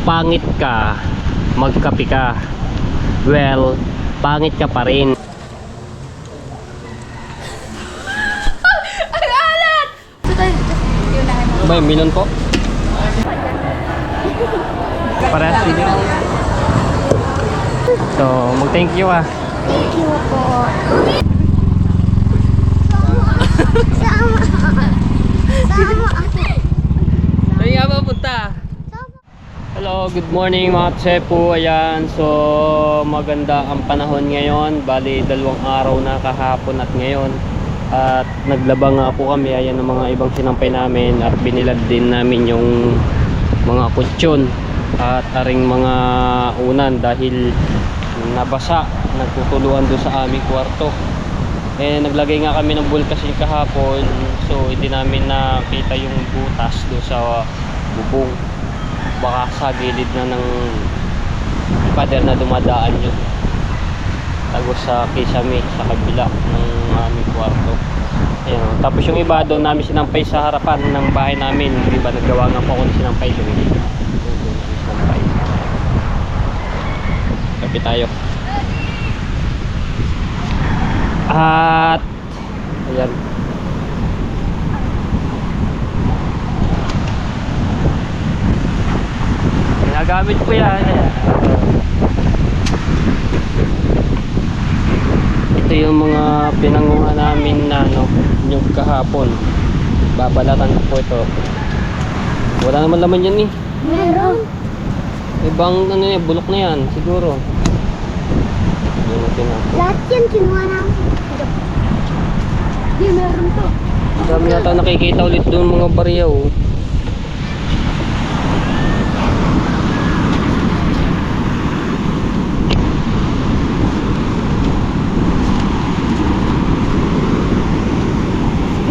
pangit ka, magkape ka. Well, pangit ka pa rin. Ang alat! Ba yung milon po? Parehas din yun. So, mag-thank you ah. Thank you po. Saan nga ba punta? Hello, good morning mga tsepo. Ayan, so maganda ang panahon ngayon. Bali, 2 araw na, kahapon at ngayon. At naglaba nga po kami. Ayan ang mga ibang sinampay namin. At binilad din namin yung mga kutsyon at aring mga unan dahil nabasa, nagtutuluan doon sa aming kwarto. Eh, naglagay nga kami ng bulkasin kahapon, so hindi namin nakita yung butas doon sa bubong. Baka sa gilid na ng pader na dumadaan yun, tagos sa kisame sa kabila ng aming kwarto. Ayan. Tapos yung iba doon namin sinampay sa harapan ng bahay namin. Diba, naggawa nga po ako ng sinampay doon. Kapi tayo. At ayan, ginagamit ko yan. Ito yung mga pinanguha namin na yung kahapon. Babalatan ko po ito. Wala naman laman yan eh. Meron. Ibang ano yan, bulok na yan siguro. Lahat yan kinuha namin. Hindi, meron to. Dami yata nakikita ulit doon mga barya oh.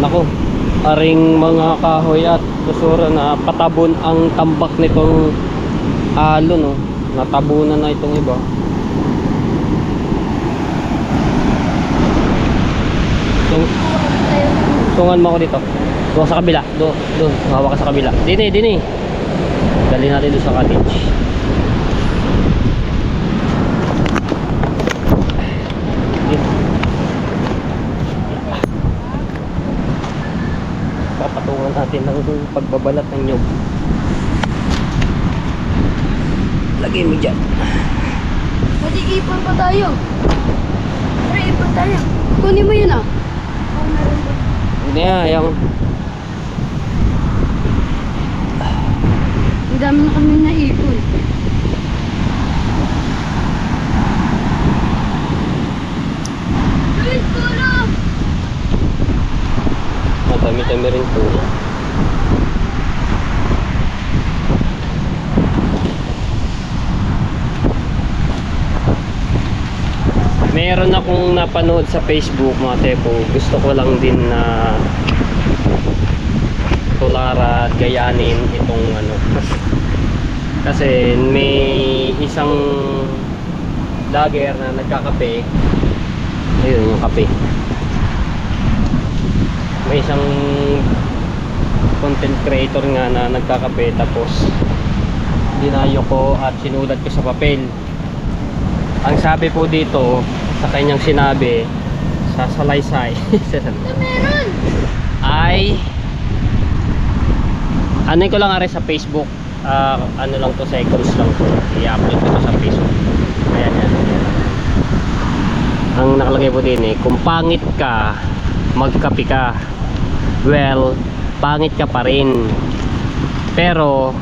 Nako, aring mga kahoy at susura na patabon ang tambak nitong alon oh. Natabunan na itong iba. Tungan mo ako dito. Doon sa kabila. Doon. Hawa ka sa kabila. Dini. Dali natin doon sa cottage. Papatungan natin ng pagbabalat ng nyug. Lagay mo dyan. Mag-iipon pa tayo. Tara, ipon tayo. Kunin mo yun ah. Oh, meron to. Hindi ayaw. Ang dami na kami naipon. Luis, tulong! Madami-dami rin po. Meron akong napanood sa Facebook mga tepo. Gusto ko lang din na tulara at gayanin itong ano. Kasi may isang vlogger na nagkakape. Ayun yung kape. May isang content creator nga na nagkakape, tapos dinayo ko at sinulat ko sa papel. Ang sabi po dito sa kanyang sinabi sa salaysay Meron! ay ano ko lang ari sa Facebook. Ano lang to, seconds lang to, i-upload ko sa Facebook. Ayan yan. Ang nakalagay po din kung pangit ka, magkape ka. Well, pangit ka pa rin, pero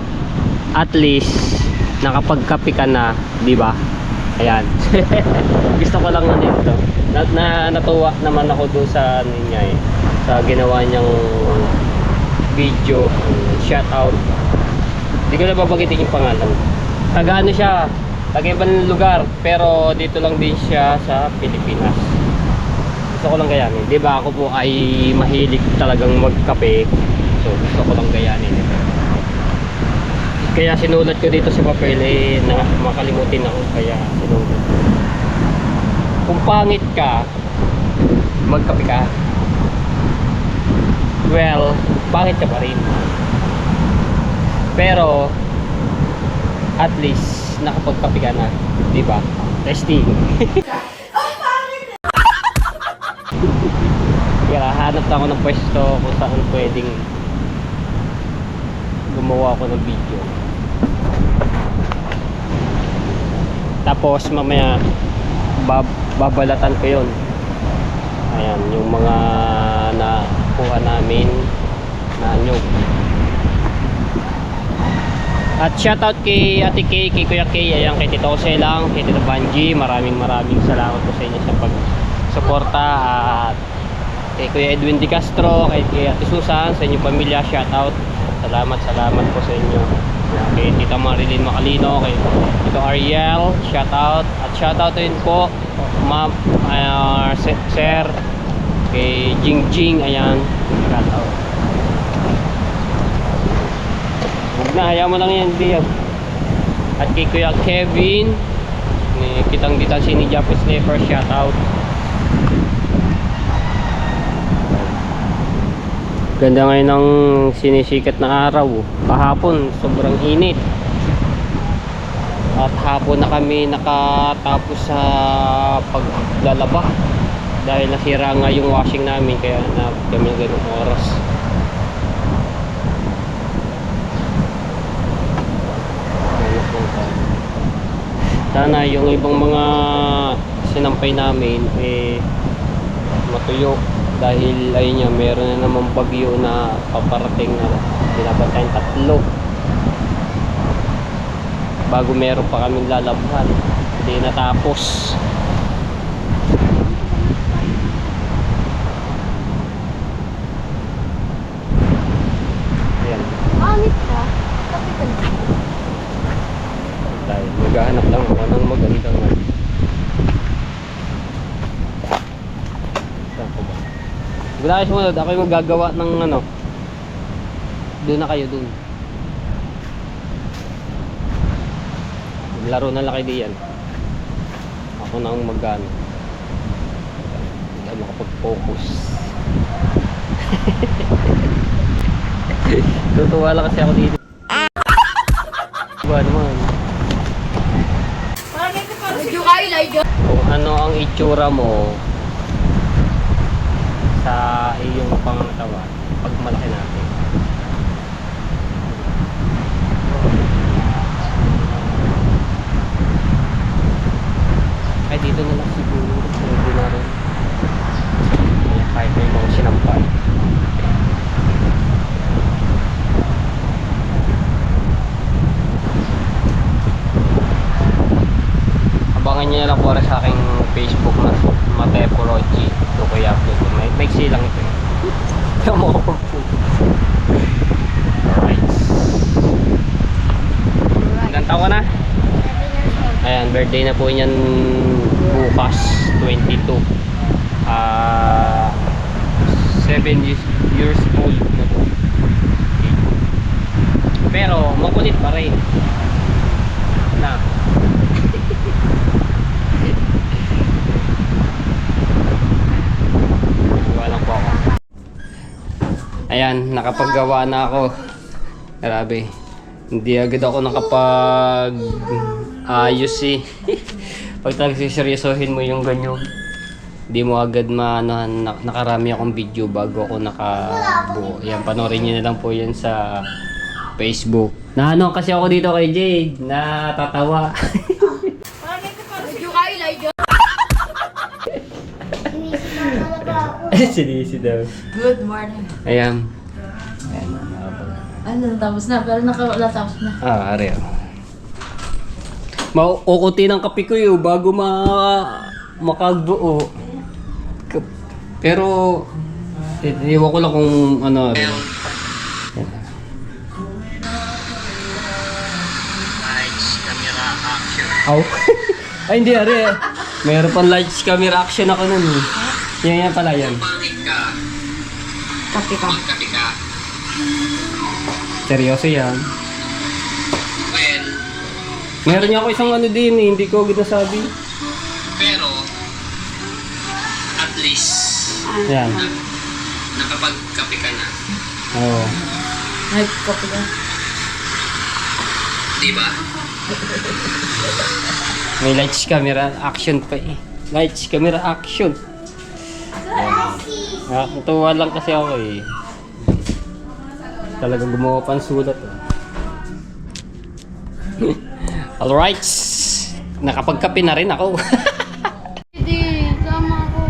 at least nakapagkape ka na, di ba? Ayan. Gusto ko lang na dito. Natuwa naman ako doon sa niya sa ginawa niyang video. Shout out. Hindi ko na babagitin yung pangalan. Taga ano siya, taga ibang lugar, pero dito lang din siya sa Pilipinas. Gusto ko lang gayanin. Di ba ako po ay mahilig talagang magkape. So gusto ko lang gayanin ito. Kaya sinulat ko dito sa papel na makalimutin ako, kaya sinulat. Kung pangit ka, magkape ka. Well, pangit ka pa rin. Pero at least nakapagkape ka na, di ba? Testing. Kaya hanap ako ng pwesto kung saan pwedeng gumawa ako ng video. Tapos mamaya babalatan ko yun. Ayan, yung mga nakuha namin na nyug. At shoutout kay Ate Kay, kay Kuya Kay, ayan, kay Tito Selang, kay Tito Banji. Maraming salamat po sa inyo sa pagsuporta. At kay Kuya Edwin Di Castro, kay Ate Susan, sa inyong pamilya, shoutout. Salamat po sa inyo. Kay Tita Marilyn Macalino, kay Tito Ariel, shoutout. At shoutout din po Ma'am Sir, kay Jing, ayan, shoutout. Huwag na, hayaan mo lang yan, Diab. At kay Kuya Kevin, kitang-kita si ni Japan Sniper, shoutout. Ganda ngayon ng sinisikat na araw. Kahapon, sobrang init. At hapon na kami nakatapos sa paglalaba. Dahil nasira nga yung washing namin, kaya na kami ng ganung oras. Sana yung ibang mga sinampay namin matuyo, dahil ayun niya, meron na naman bagyo na paparating na binabantayan 3 bago meron pa kaming lalabhan, hindi natapos. Ayan, Pangit ka. Kapitan. tayo maghahanap lang ako ng magandang saan ko ba? Wala kayo sumunod, ako yung magagawa ng ano. Doon na kayo, doon. Laro na lang kayo diyan. Ako na ang mag-ano. Hindi makapag-focus. Tutuwa lang kasi ako dito. Diba naman? Medyo kayo, Elijah. Kung ano ang itsura mo sa iyong pangangatawan pag malaki natin. Ay, dito na lang siguro. Pwede na rin. Kaya kahit may mga sinampay. Abangan nyo na lang po rin sa aking Facebook na Matepology. Ito ko i-upload. May silang ito. Kaya mo ako po. Alright. Ilang taon ka na? 7 years old. Ayan, birthday na po niyan bukas, 22. 7 years old na po. Pero makulit pa rin. Na. Walang po ako. Ayan, nakapaggawa na ako. Grabe. Hindi agad ako nakapag ayos eh. Pag seryosohin mo yung ganyan, hindi mo agad nakarami akong video bago ako nakabuo. Yan, panoorin nyo na lang po yan sa Facebook. Naano kasi ako dito kay Jade, natatawa. Medyo kayo, Elijah. Sinisi daw. Good morning. Ayan. Ayan, nakapag. Ano, tapos na. Pero wala tapos na. Are. Mauukuti ng kape ko yun bago makagbuo. Pero, iwan ko lang kung ano rin. Lights, camera, action. Aw? Ay, hindi, are. Mayroon pang lights, camera, action ako nun. Yan pala yan. Kape ka. Seryoso yan. Meron niya ako isang ano din eh, hindi ko ginasabi. Pero, at least, Yan. nakapagkape ka na. Oo. Nag-kape ka. Di ba? May lights camera action pa eh. Lights camera action. Natuwa lang kasi ako eh. Talagang gumawa pa ng sulat. Alright. Nakapagkape na rin ako. Hindi, sama ko.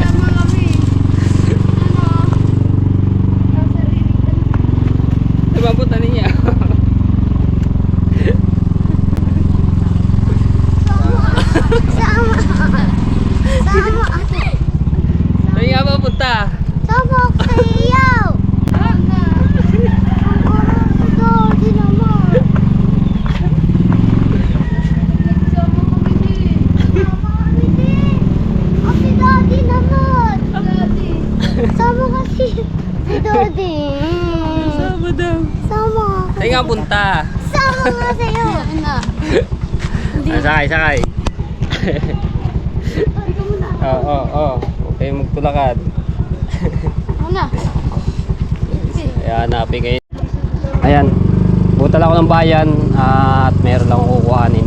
Sama kami. Nababutan niya. Saan nga ba punta? Sama kasi si Dodi. Sama daw. Sama. Saan nga punta? Sama nga sa'yo. Sakay, sakay. Oo. Huwag kayong magtulakad. Ano? Ayan, hanapin kayo. Ayan. Butal ako ng bayan at meron lang akong kukuhanin.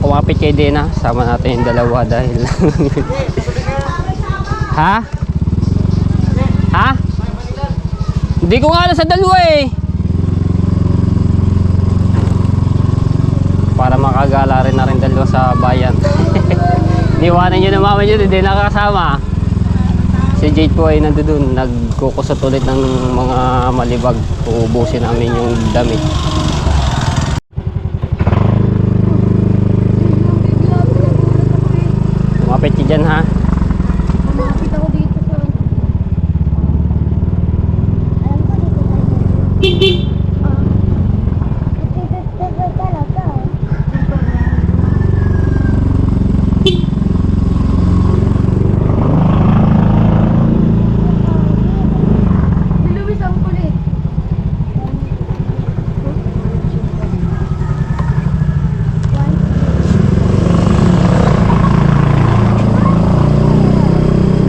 Kumapit kayo din ha. Sama natin yung dalawa dahil Ha? Ha? Hindi ko nga alam sa dalawa eh. Para makagala rin na rin dalawa sa bayan. Iwanan nyo na mama nyo, hindi nakakasama. Si Jade po ay nandoon, nagkukusot ulit ng mga malibag. Uubusin namin yung damit. Kumapit ka dyan ha. Kumapit ako dito sa... Lumis ang kulit.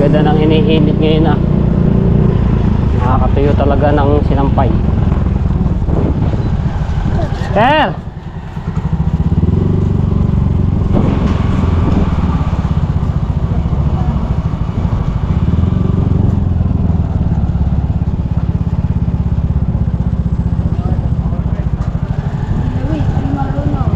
Ganda ng iniinit ngayon ah. Nakakatuyo talaga ng sinampay. Sir! Lumis, hindi marunong.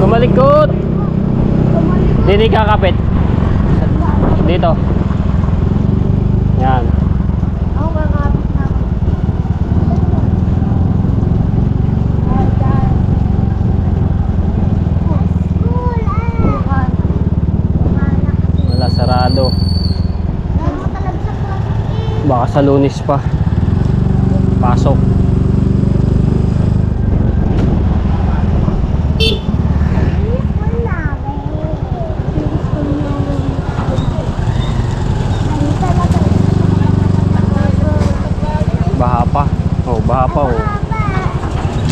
Kumalikot! Dini kakapit. Dito. Yan. Ako kakapit na ako. Wala, sarado. Baka sa Lunes pa. Pasok. Baha pa. Baha pa oh.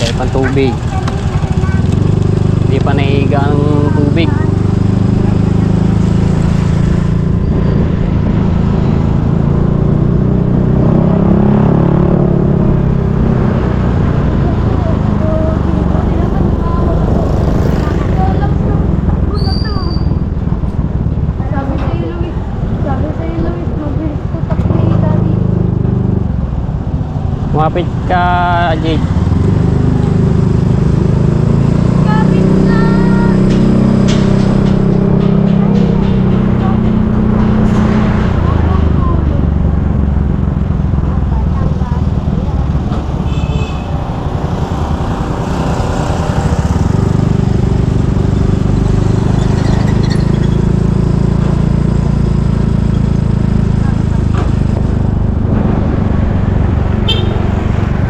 Dahil pang tubig. Hindi pa naihiga ang tubig. Kumapit ka, Jade. Kapit na!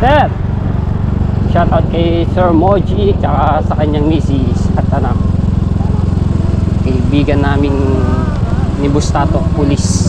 Sir! Sir Moji tsaka sa kanyang misis at anak. Kaibigan naming ni Bustato Police.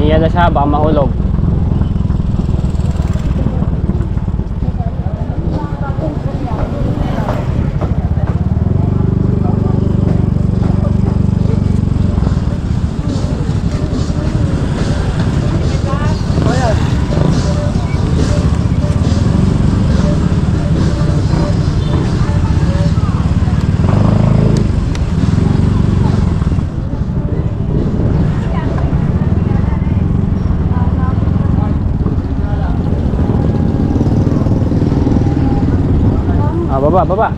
Yan na siya, baka mahulog. Baba.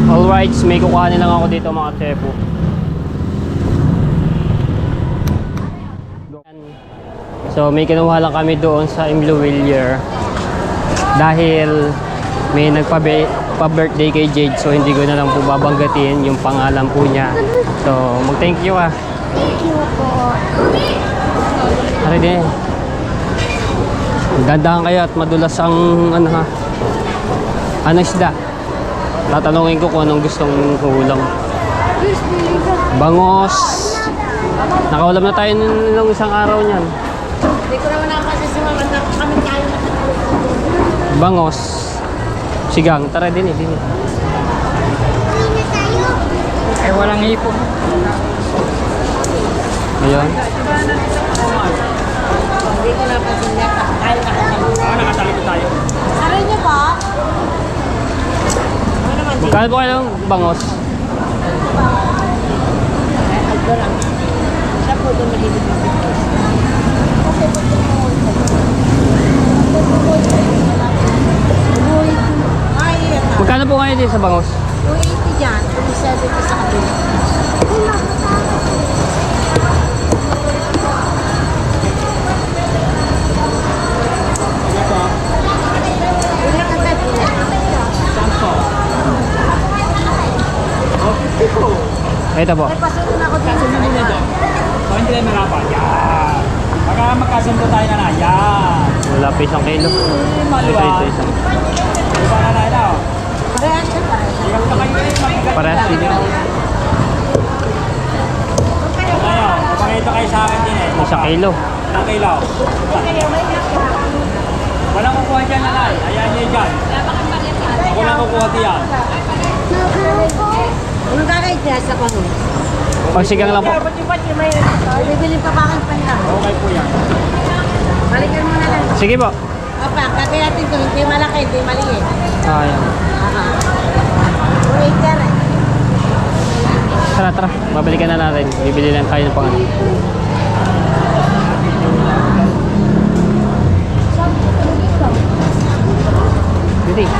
Alright, may kukuhanin lang ako dito mga chepo. So may kinuha lang kami doon sa Imluwilier dahil may nagpa-birthday kay Jade, so hindi ko na lang po babanggatin yung pangalan po niya. So mag-thank you ah. Thank you po. Hari din. Dandahan kayo at madulas ang ano ha. Ano isda? Tatanungin ko kung anong gustong ulam. Bangos. Nakaulam na tayo nung isang araw niyan. Hindi ko naman nakakasisimulan na kami tayo matutulog. Bangos. Sigang. Tara din eh. Ay, walang hipon. Ayan. Hindi ko napansin niya. Tayo nakatalikod. Nakatalikod tayo. Sabi niyo ba? Ano naman din? Magkano po kayo ng bangos? Ay, aldo lang. Siya po doon mahilig na. Ay, Magkano po kayo din sa bangos? 280 dyan. 270 sa kabila. Ilan ka tayo? Ito po. Ay, pasunod na ako din sa mga. So, hindi tayo marapat. Yan. Baka magkasundo tayo na na. Yan. Wala pa isang kilo. Ito isang. Diba na na ito? Parehas na parehas. Ikaw na kayo eh. Mabigat Parehas na. din yun. Ngayon, pakita kayo sa akin din eh. Isang kilo. Ilang kilo? Walang kukuha dyan nanay. Ayan niya dyan. Ako lang kukuha diyan. Anong kakait niya sa pangon? Pagsigang lang po. Bibili pa bakit pa nila. Okay po yan. Balikan mo na lang. Sige po. Apa, kagaya natin ito, hindi malaki, hindi maliit. Ayan. Waiter eh. Tara, tara. Babalikan na natin. Bibili lang tayo ng pangalan. Dito.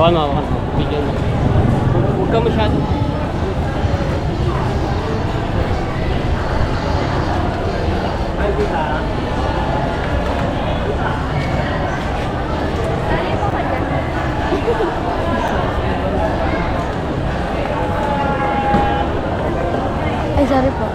Hawakan mo, hawakan mo. Video mo. Huwag ka masyado. Ay, kita. Ay, sorry po.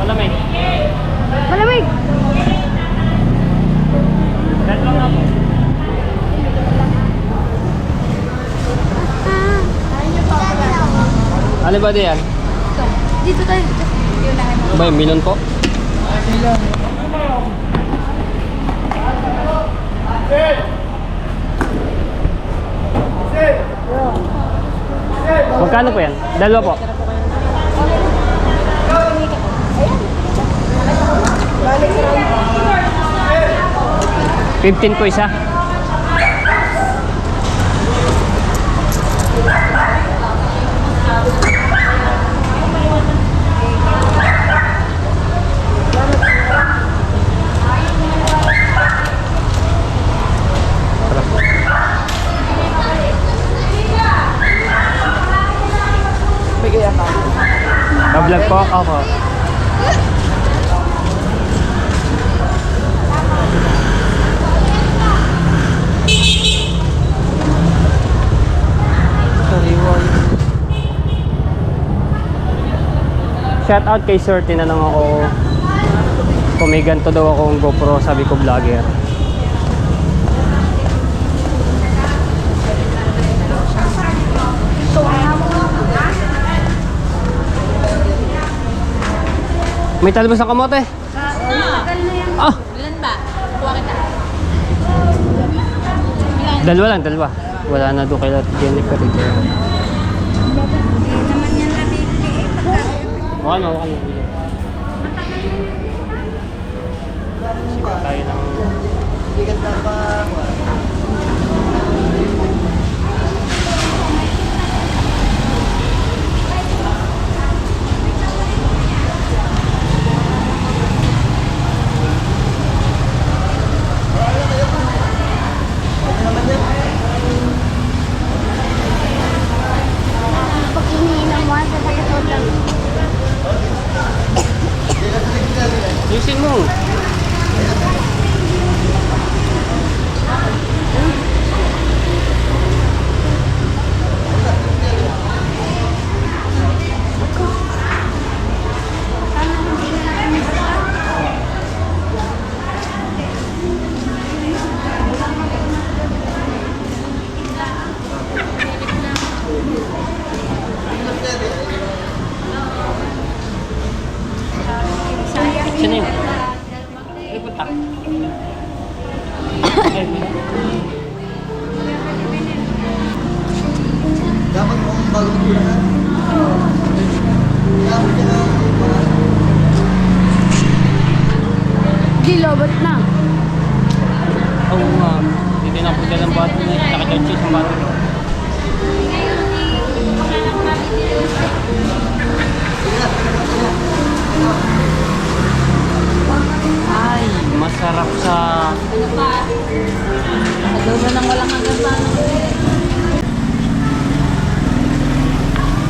Malamig. Malamig! Ganun lang po. Ano ba diyan? Dito tayo. Ano ba yung milon po? Magkano po yan? Dalawa po. Balik sa 15 po isa. Ka-vlog po ako. Shout out kay Sir, tinanong ako kung may ganito daw akong GoPro, sabi ko vlogger. May talbos ng kamote? Ah! Ilan ba? Kuha kita. Dalawa lang, dalawa. Wala na doon kay Jennifer. Wakan mo, wakan mo. Tayo ng... Pag iniinom mo, sa sakit mo lang. Yusin mo. Sino yun? Ay, punta. Dapat mo bago magulahan. Dapat ka na Di lobot na. Oo nga. Hindi na po dalang bato niya. Nakachachis ang bato. Ay, masarap sa... Ano pa? Adobo nang walang hanggang paano.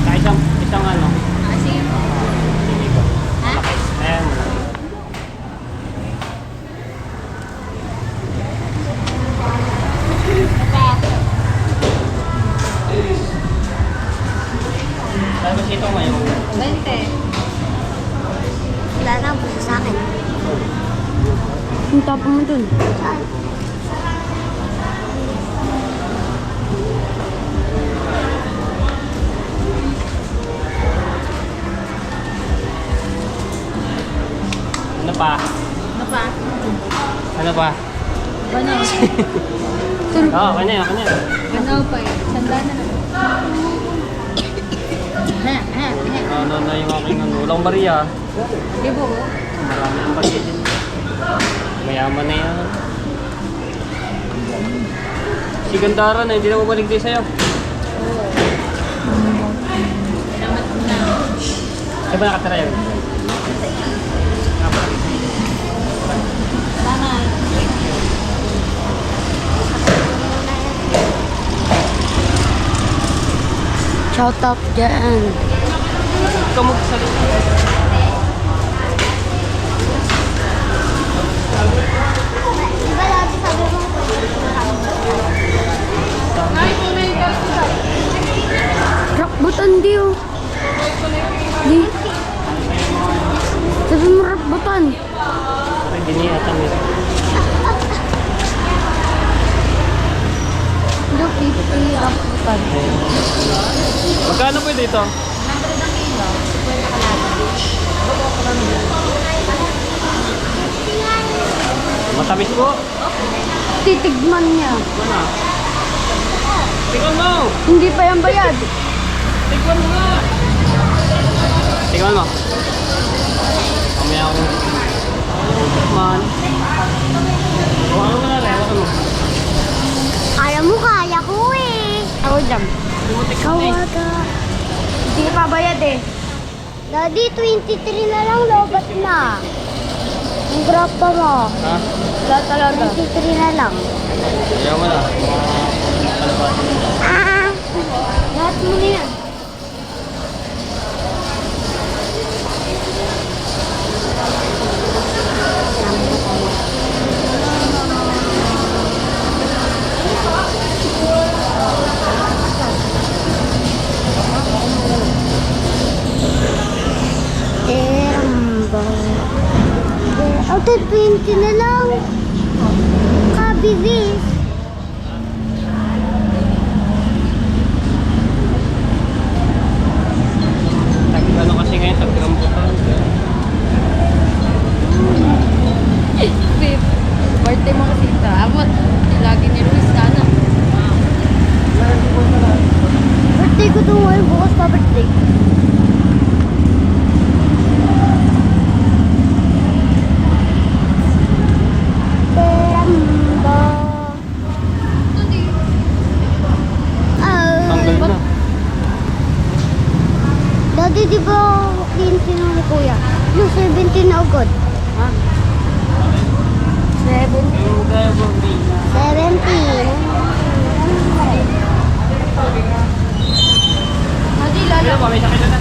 Sa isang ano. Sige po. Sige po. Ha? Malaki. Ang tapang mo dun. Ano pa? Ano pa? Ano pa? Banaw. Oo, oh, kanya, kanya. Banaw pa eh. Sanda na naman. Ano na yung aking ano, walang bariya. Di ba? Marami ang bariya din. Mayaman na yan. Si Gandara na, hindi na mabalik din sa'yo. Salamat na. Saan ba nakatira yun? Salamat. Shout out dyan. Ikaw magsalita. Rakbutan di oh. Di. Sabi mo rakbutan. Parang diniatan nito. Hindi, pipi rakbutan. Magkano po dito? Matamis po. Titigman niya. Ano? Tingnan mo! Hindi pa yan bayad. Tingnan mo nga! Tingnan mo. Kamaya ako. Man. Huwag mo na rin. Huwag mo. Kaya mo, kaya ko eh. Ako dyan. Tumutik mo eh. Kawaga. Hindi pa bayad eh. Daddy, 23 na lang, lobat na. Ang grab pa mo. Ha? Wala talaga. 23 na lang. Ayaw mo na. Ano ba? Lahat mo na yan. Ate, 20 na lang. Kabibis. Ano kasi ngayon? Tag-rambutan. Babe, birthday mo kasi ito. Amot, lagi ni Luis na ano. Birthday ko to ngayon. Bukas pa birthday. Tanggal na. Daddy, di ba 15 na ni Kuya? Yung 17 na agad. Ha? 17. Yung kaya po, 17. Hadi, Ano lala. ba? May sakit na.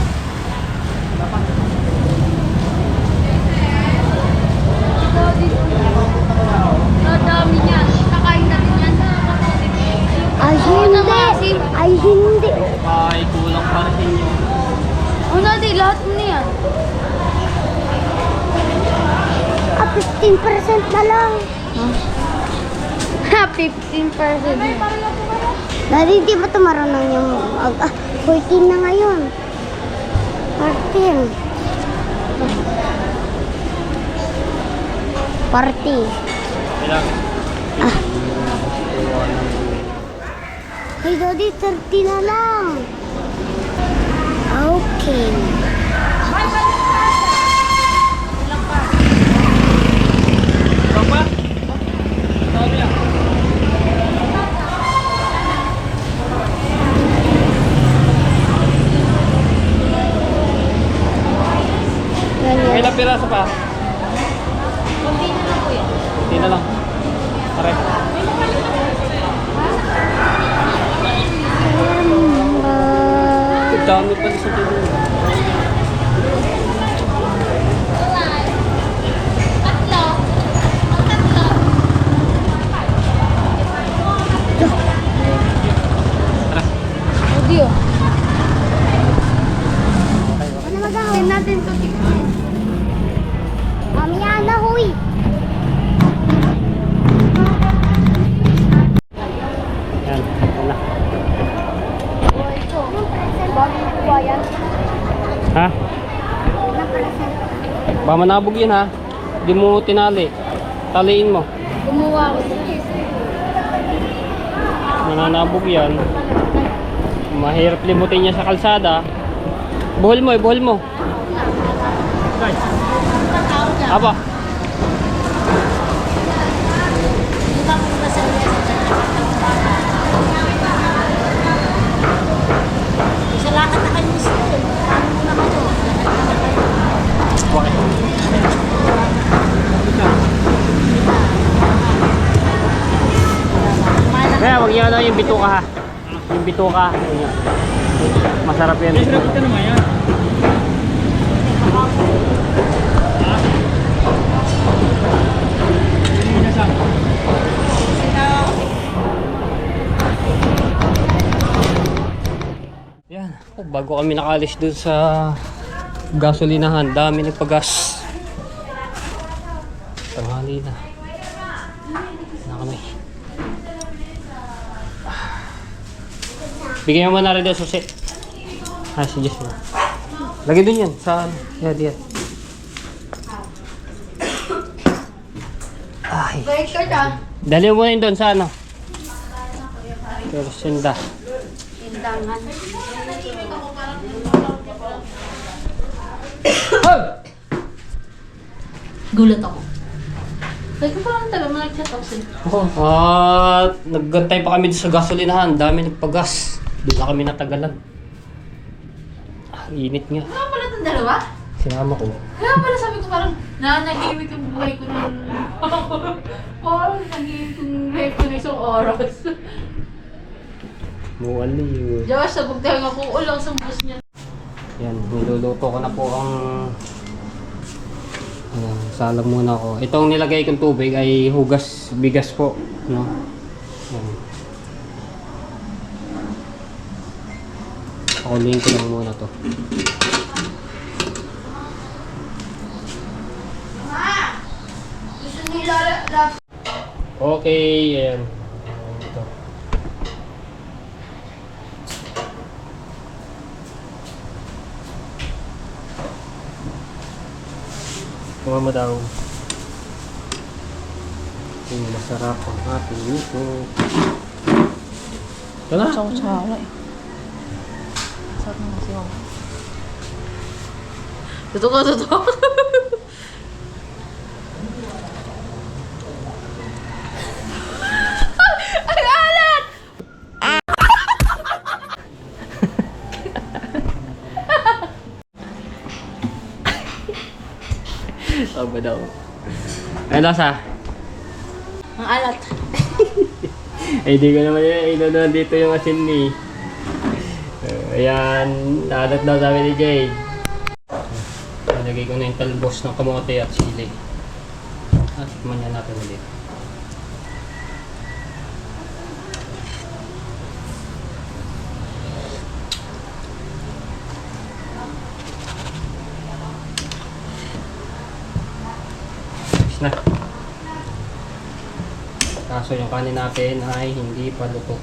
Nadami niyan. Kakain natin yan. Ay, hindi. Ay, hindi. Ay, kulang pa rin sa inyo. Oh, Daddy, lahat mo na yan. 15% na lang. Ha? 15%. Daddy, di ba ito marunong yung... 14 na ngayon. 14. Party. Ilang? Hey, Daddy, 30 na lang. Okay. Ilang pa? Sabi lang. Ganyan. Ilang piraso pa? Hindi na lang. Pare. Ang dami pa sa dito. Audio. Ano magagawin natin ito? Mamaya na, huy. Baka manabog yun ha. Hindi mo tinali. Taliin mo. Gumawa ko. Mananabog yan. Mahirap limutin niya sa kalsada. Buhol mo, buhol mo. Aba. Sa lakad na kayo gusto. Paano mo na kayo? Kaya wag niya ano yung bituka ha. Yung bituka. Yun. Masarap yan. Masarap ito naman yan. Yan. Oh, bago kami nakalis dun sa gasolinahan, dami nagpagas. Tanghali na. Na kami. Bigyan mo na rin daw susi. Suggest mo. Lagay dun yan. Saan? Yan, yan. Ay. Wait ka na. Dali mo na yun doon sa ano. Kersinda. Tindangan. Gulat ako. Like, parang taga mo nag-chat ako sa'yo. At naggantay pa kami sa gasolinahan. Dami nagpagas. Doon na kami natagalan. Init nga. Kaya pala itong dalawa? Sinama ko. Kaya pala sabi ko parang nanahimik yung buhay ko ng... parang nahimik yung buhay ko ng isang oras. Muwali yun. Josh, sabog tayo nga po ulang sa bus niya. Yan, niluluto ko na po ang... salang muna ako. Itong nilagay kong tubig ay hugas bigas po. No? Yan. Pakuloyin ko lang muna to. Gusto nila Okay, yan. Ito. Kuha mo daw. Yung masarap ang ating luto. Ito na. Tsaka eh. Sarap naman si Mama. Totoo. Aba daw. Ano lasa? Ang alat. Ay, di ko naman yun. Ino dito yung asin ni. Ayan. Alat daw sabi ni Jade. Nalagay ko na yung talbos ng kamote at sili. At manyan natin ulit. Na. Kaso yung kanin natin ay hindi pa luto.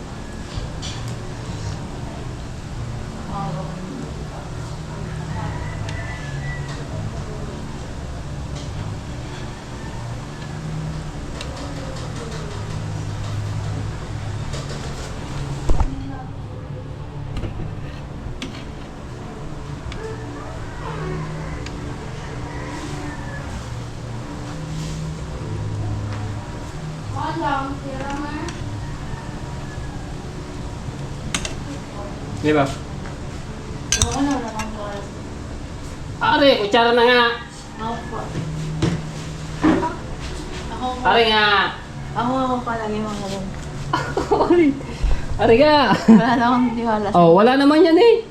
Di ba? Oo, wala kang oras. Are, kutsara na nga. Ako po. Are nga. Ako palagi mga ganun. Are nga. Wala na akong tiwala. Oh, wala naman yan eh.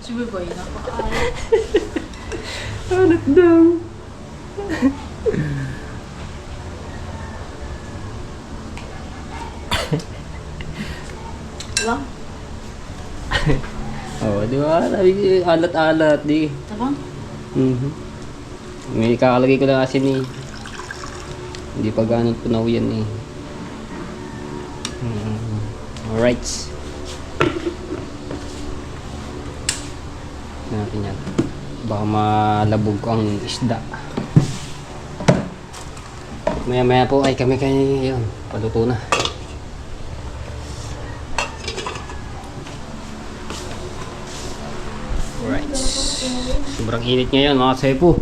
Si Boy, napakaalat. Anak daw. Diba? Oh, di ba? Sabi ko, alat-alat, di. Diba? May kakalagay ko lang asin eh. Hindi pa ganun punaw yan eh. Alright. Natin yan. Baka malabog ang isda. Maya maya po ay kami kayo yun. Paluto na. Alright. Sobrang init ngayon mga sepo.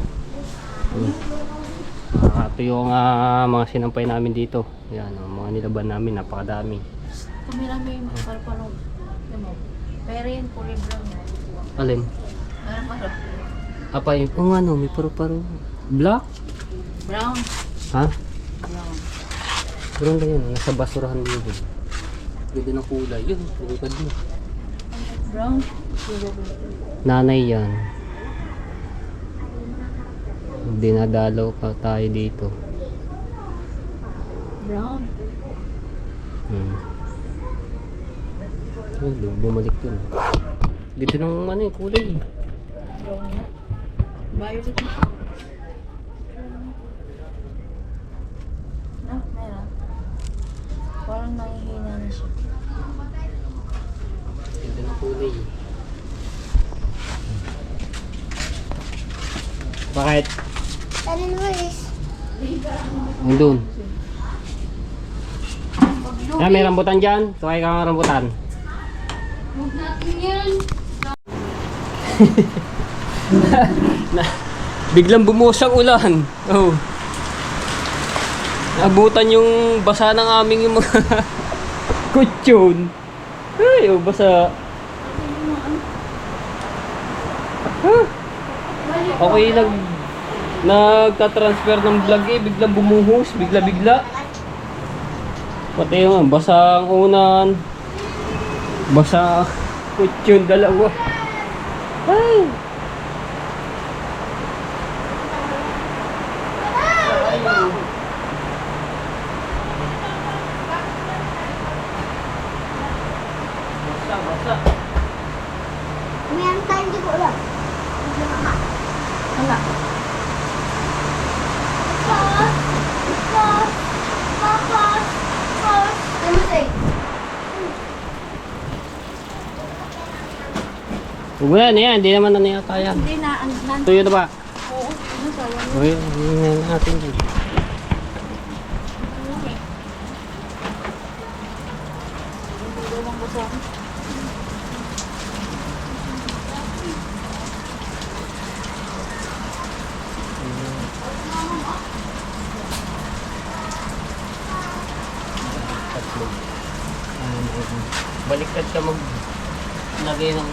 Nakatuyo ang mga sinampay namin dito. Yan, mga nilaban namin, napakadami. Kumirami yung mga parang pero yan, kulay brown. Alin? Parang Apa yung, ano, may paro-paro. Black? brown. Ha? Brown. Brown ba yun? Nasa basurahan din yun. Ganda ng kulay. Yun, lumipad mo. Brown. Nanay yan. Dinadalaw ka tayo dito. Brown. Ay, bumalik yun. Dito ng ano yung kulay. Brown na. Violet na. Ah, meron. Parang nangihina na siya. Dito ng kulay. Bakit? Tanin mo is. Nandun. Ah, may rambutan dyan. Tuway ka ng rambutan. Huwag natin yan. Biglang bumuhos ang ulan. Oh. Abutan yung basa ng aming yung mga kutsyon. Ay, oh, basa. Huh? Okay, nagtatransfer ng vlog eh. Biglang bumuhos. Bigla-bigla. Pati yung basa ang unan. Basa kutsyon dalawa. Ay! Basa. Meron tayong di ko ulam. Wala. Huwag mo yan. Hindi naman na yata yan. Hindi na, Tuyo na ba? oo, ano sayang. Okay, hindi natin dyan. Dalawang basa. Baliktad ka maglagay ng